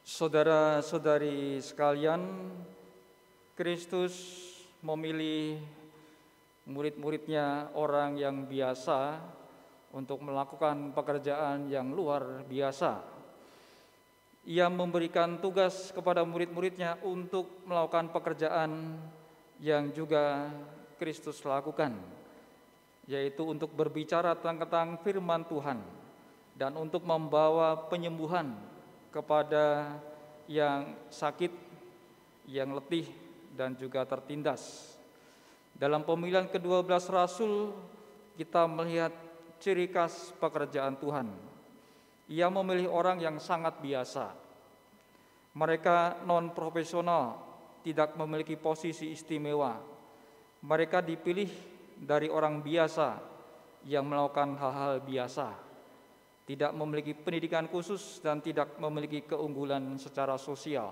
Saudara-saudari sekalian, Kristus memilih murid-muridnya orang yang biasa untuk melakukan pekerjaan yang luar biasa. Ia memberikan tugas kepada murid-muridnya untuk melakukan pekerjaan yang juga Kristus lakukan, yaitu untuk berbicara tentang firman Tuhan dan untuk membawa penyembuhan kepada yang sakit, yang letih, dan juga tertindas. Dalam pemilihan ke-12 Rasul, kita melihat ciri khas pekerjaan Tuhan. Ia memilih orang yang sangat biasa. Mereka non-profesional, tidak memiliki posisi istimewa. Mereka dipilih dari orang biasa yang melakukan hal-hal biasa, tidak memiliki pendidikan khusus dan tidak memiliki keunggulan secara sosial.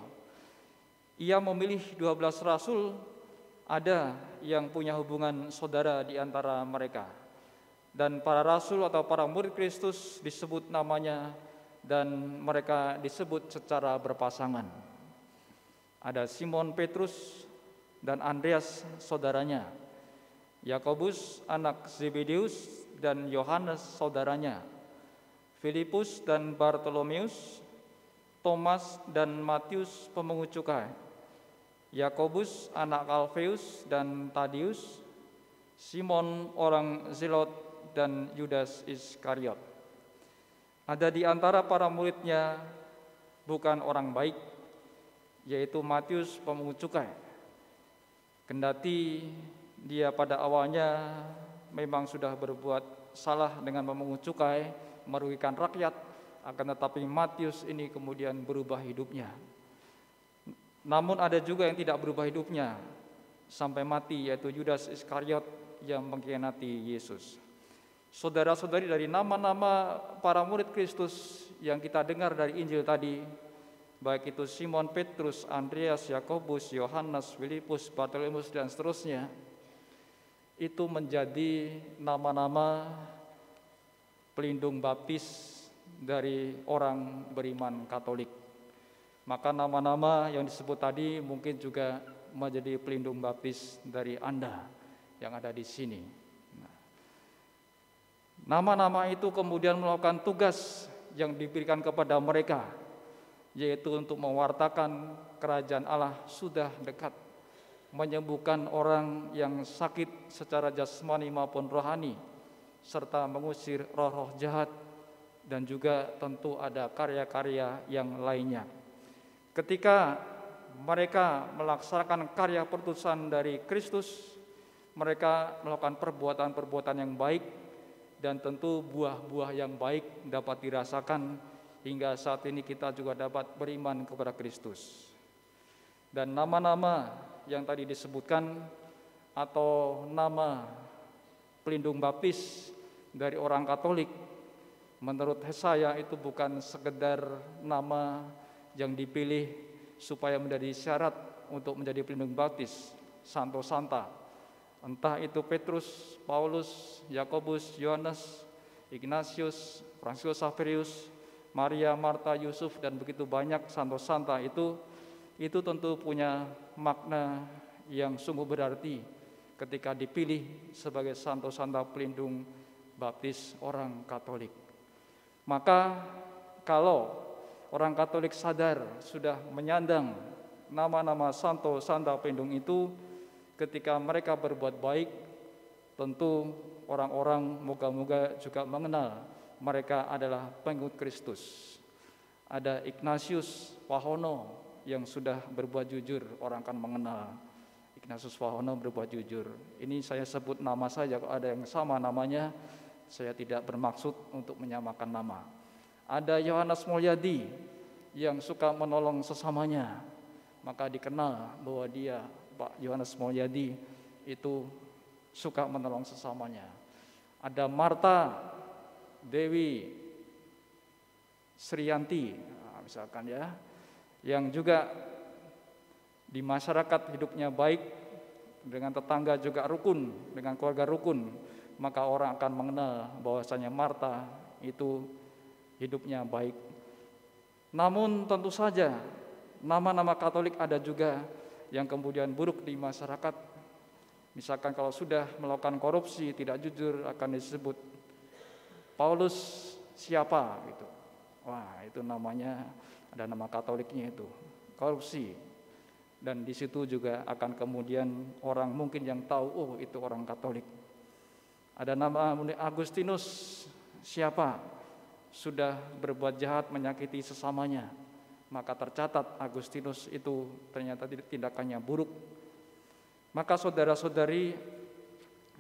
Ia memilih 12 rasul, ada yang punya hubungan saudara di antara mereka. Dan para rasul atau para murid Kristus disebut namanya dan mereka disebut secara berpasangan. Ada Simon Petrus dan Andreas saudaranya, Yakobus anak Zebedeus dan Yohanes saudaranya, Filipus dan Bartolomeus, Thomas dan Matius pemungut cukai, Yakobus anak Alfeus dan Tadius, Simon orang Zelot dan Yudas Iskariot. Ada di antara para muridnya bukan orang baik, yaitu Matius pemungut cukai. Kendati dia pada awalnya memang sudah berbuat salah dengan memungut cukai, merugikan rakyat, akan tetapi Matius ini kemudian berubah hidupnya. Namun ada juga yang tidak berubah hidupnya sampai mati, yaitu Yudas Iskariot yang mengkhianati Yesus. Saudara-saudari, dari nama-nama para murid Kristus yang kita dengar dari Injil tadi, baik itu Simon Petrus, Andreas, Yakobus, Yohanes, Filipus, Bartolomeus dan seterusnya, itu menjadi nama-nama pelindung baptis dari orang beriman Katolik. Maka nama-nama yang disebut tadi mungkin juga menjadi pelindung baptis dari Anda yang ada di sini. Nama-nama itu kemudian melakukan tugas yang diberikan kepada mereka, yaitu untuk mewartakan kerajaan Allah sudah dekat, menyembuhkan orang yang sakit secara jasmani maupun rohani, serta mengusir roh-roh jahat, dan juga tentu ada karya-karya yang lainnya. Ketika mereka melaksanakan karya perutusan dari Kristus, mereka melakukan perbuatan-perbuatan yang baik, dan tentu buah-buah yang baik dapat dirasakan hingga saat ini kita juga dapat beriman kepada Kristus. Dan nama-nama yang tadi disebutkan atau nama pelindung baptis dari orang Katolik, menurut Yesaya itu bukan sekedar nama yang dipilih supaya menjadi syarat untuk menjadi pelindung baptis, Santo Santa. Entah itu Petrus, Paulus, Yakobus, Yohanes, Ignatius, Franciscus Xaverius, Maria, Marta, Yusuf, dan begitu banyak Santo Santa itu tentu punya makna yang sungguh berarti ketika dipilih sebagai Santo Santa pelindung baptis orang Katolik. Maka kalau orang Katolik sadar sudah menyandang nama-nama Santo Santa pelindung itu, ketika mereka berbuat baik, tentu orang-orang moga-moga juga mengenal mereka adalah pengikut Kristus. Ada Ignatius Wahono yang sudah berbuat jujur, orang akan mengenal Ignatius Wahono berbuat jujur. Ini saya sebut nama saja, kalau ada yang sama namanya, saya tidak bermaksud untuk menyamakan nama. Ada Yohanes Mulyadi yang suka menolong sesamanya, maka dikenal bahwa dia, Pak Yohanes Mulyadi, itu suka menolong sesamanya. Ada Marta Dewi Sriyanti, misalkan ya, yang juga di masyarakat hidupnya baik, dengan tetangga juga rukun, dengan keluarga rukun, maka orang akan mengenal bahwasanya Marta itu hidupnya baik. Namun tentu saja nama-nama Katolik ada juga yang kemudian buruk di masyarakat. Misalkan kalau sudah melakukan korupsi, tidak jujur, akan disebut Paulus siapa gitu. Wah, itu namanya, ada nama Katoliknya itu, korupsi. Dan di situ juga akan kemudian orang mungkin yang tahu, oh itu orang Katolik. Ada nama Agustinus siapa? Sudah berbuat jahat menyakiti sesamanya. Maka tercatat Agustinus itu ternyata tindakannya buruk. Maka saudara-saudari,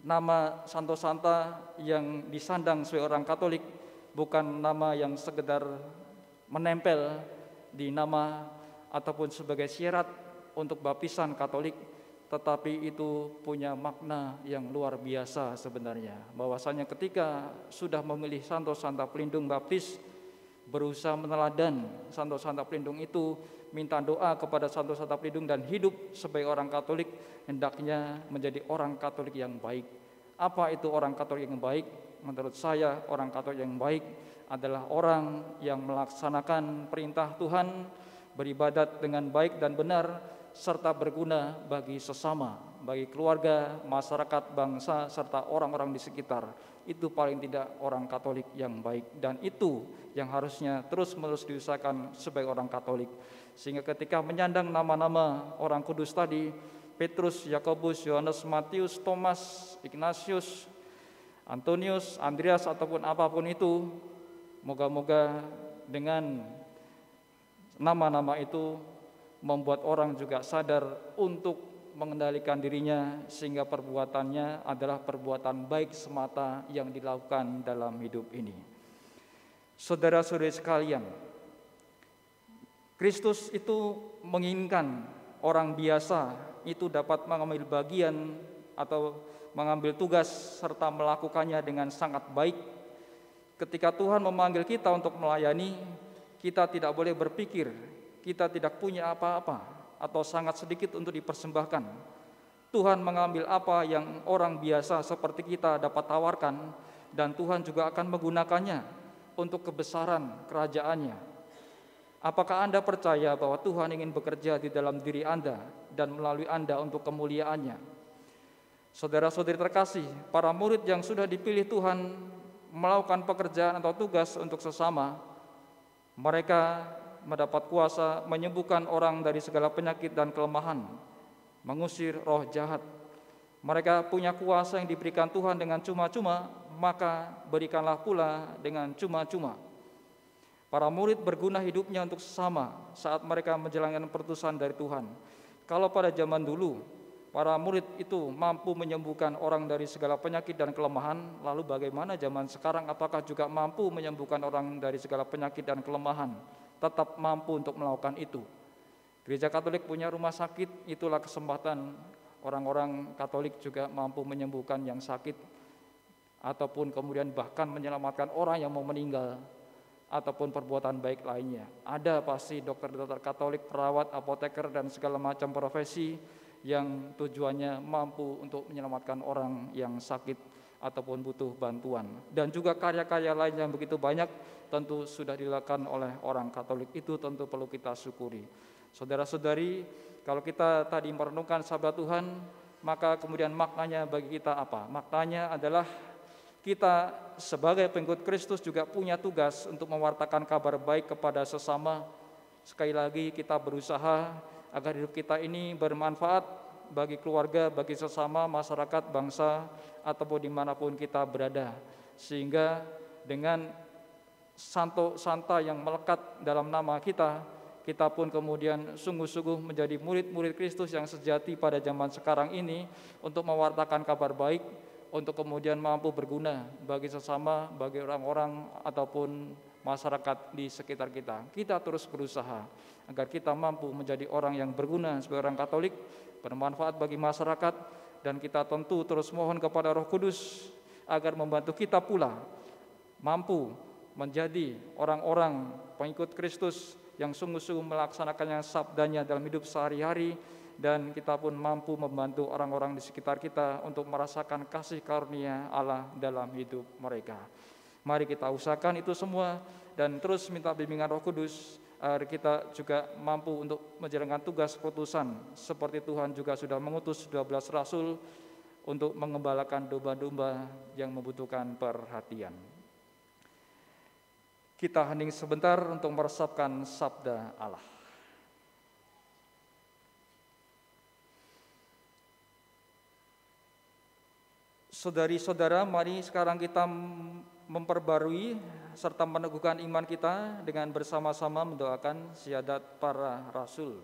nama Santo Santa yang disandang sebagai orang Katolik bukan nama yang sekedar menempel di nama ataupun sebagai syarat untuk baptisan Katolik, tetapi itu punya makna yang luar biasa sebenarnya. Bahwasanya ketika sudah memilih Santo Santa Pelindung baptis, berusaha meneladan Santo Santa Pelindung itu, minta doa kepada Santo Santa Pelindung dan hidup sebagai orang Katolik, hendaknya menjadi orang Katolik yang baik. Apa itu orang Katolik yang baik? Menurut saya, orang Katolik yang baik adalah orang yang melaksanakan perintah Tuhan, beribadat dengan baik dan benar, serta berguna bagi sesama, bagi keluarga, masyarakat, bangsa, serta orang-orang di sekitar. Itu paling tidak orang Katolik yang baik, dan itu yang harusnya terus-menerus diusahakan sebagai orang Katolik. Sehingga ketika menyandang nama-nama orang kudus tadi, Petrus, Yakobus, Yohanes, Matius, Thomas, Ignatius, Antonius, Andreas, ataupun apapun itu, moga-moga dengan nama-nama itu membuat orang juga sadar untuk mengendalikan dirinya, sehingga perbuatannya adalah perbuatan baik semata yang dilakukan dalam hidup ini. Saudara-saudari sekalian, Kristus itu menginginkan orang biasa itu dapat mengambil bagian atau mengambil tugas serta melakukannya dengan sangat baik. Ketika Tuhan memanggil kita untuk melayani, kita tidak boleh berpikir kita tidak punya apa-apa atau sangat sedikit untuk dipersembahkan. Tuhan mengambil apa yang orang biasa seperti kita dapat tawarkan, dan Tuhan juga akan menggunakannya untuk kebesaran kerajaannya. Apakah Anda percaya bahwa Tuhan ingin bekerja di dalam diri Anda dan melalui Anda untuk kemuliaannya? Saudara-saudari terkasih, para murid yang sudah dipilih Tuhan melakukan pekerjaan atau tugas untuk sesama, mereka mendapat kuasa menyembuhkan orang dari segala penyakit dan kelemahan, mengusir roh jahat. Mereka punya kuasa yang diberikan Tuhan dengan cuma-cuma, maka berikanlah pula dengan cuma-cuma. Para murid berguna hidupnya untuk sesama saat mereka menjalankan perutusan dari Tuhan. Kalau pada zaman dulu, para murid itu mampu menyembuhkan orang dari segala penyakit dan kelemahan, lalu bagaimana zaman sekarang? Apakah juga mampu menyembuhkan orang dari segala penyakit dan kelemahan? Tetap mampu untuk melakukan itu. Gereja Katolik punya rumah sakit, itulah kesempatan orang-orang Katolik juga mampu menyembuhkan yang sakit, ataupun kemudian bahkan menyelamatkan orang yang mau meninggal, ataupun perbuatan baik lainnya. Ada pasti dokter-dokter Katolik, perawat, apoteker, dan segala macam profesi yang tujuannya mampu untuk menyelamatkan orang yang sakit ataupun butuh bantuan. Dan juga karya-karya lain yang begitu banyak tentu sudah dilakukan oleh orang Katolik, itu tentu perlu kita syukuri. Saudara-saudari, kalau kita tadi merenungkan sabda Tuhan, maka kemudian maknanya bagi kita apa? Maknanya adalah kita sebagai pengikut Kristus juga punya tugas untuk mewartakan kabar baik kepada sesama. Sekali lagi kita berusaha agar hidup kita ini bermanfaat bagi keluarga, bagi sesama, masyarakat, bangsa, ataupun dimanapun kita berada. Sehingga dengan Santo Santa yang melekat dalam nama kita, kita pun kemudian sungguh-sungguh menjadi murid-murid Kristus yang sejati pada zaman sekarang ini, untuk mewartakan kabar baik, untuk kemudian mampu berguna bagi sesama, bagi orang-orang ataupun masyarakat di sekitar kita. Kita terus berusaha agar kita mampu menjadi orang yang berguna sebagai orang Katolik, bermanfaat bagi masyarakat, dan kita tentu terus mohon kepada Roh Kudus agar membantu kita pula mampu menjadi orang-orang pengikut Kristus yang sungguh-sungguh melaksanakannya sabdanya dalam hidup sehari-hari, dan kita pun mampu membantu orang-orang di sekitar kita untuk merasakan kasih karunia Allah dalam hidup mereka. Mari kita usahakan itu semua dan terus minta bimbingan Roh Kudus agar kita juga mampu untuk menjalankan tugas perutusan seperti Tuhan juga sudah mengutus 12 rasul untuk mengembalakan domba-domba yang membutuhkan perhatian. Kita hening sebentar untuk meresapkan sabda Allah. Saudari-saudara, mari sekarang kita memperbarui serta meneguhkan iman kita dengan bersama-sama mendoakan syahadat para rasul.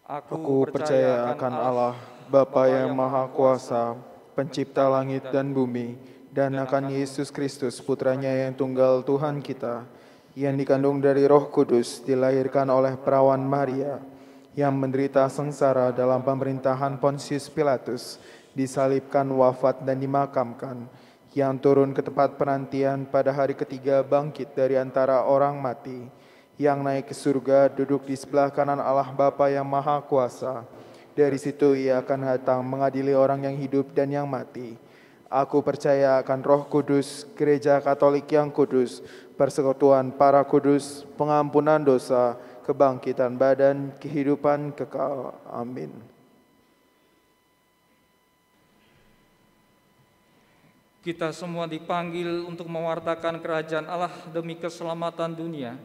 Aku percaya akan Allah, Bapa yang Maha Kuasa, Pencipta langit dan bumi, dan akan Yesus Kristus, Putranya yang tunggal Tuhan kita, yang dikandung dari Roh Kudus, dilahirkan oleh perawan Maria, yang menderita sengsara dalam pemerintahan Pontius Pilatus, disalibkan, wafat, dan dimakamkan, yang turun ke tempat penantian pada hari ketiga bangkit dari antara orang mati, yang naik ke surga, duduk di sebelah kanan Allah Bapa yang Maha Kuasa. Dari situ Ia akan datang mengadili orang yang hidup dan yang mati. Aku percaya akan Roh Kudus, Gereja Katolik yang kudus, persekutuan para kudus, pengampunan dosa, kebangkitan badan, kehidupan kekal. Amin. Kita semua dipanggil untuk mewartakan kerajaan Allah demi keselamatan dunia.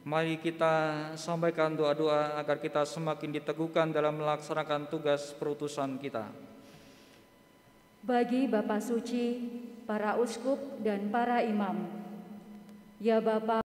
Mari kita sampaikan doa-doa agar kita semakin diteguhkan dalam melaksanakan tugas perutusan kita. Bagi Bapak Suci, para uskup dan para imam, ya Bapak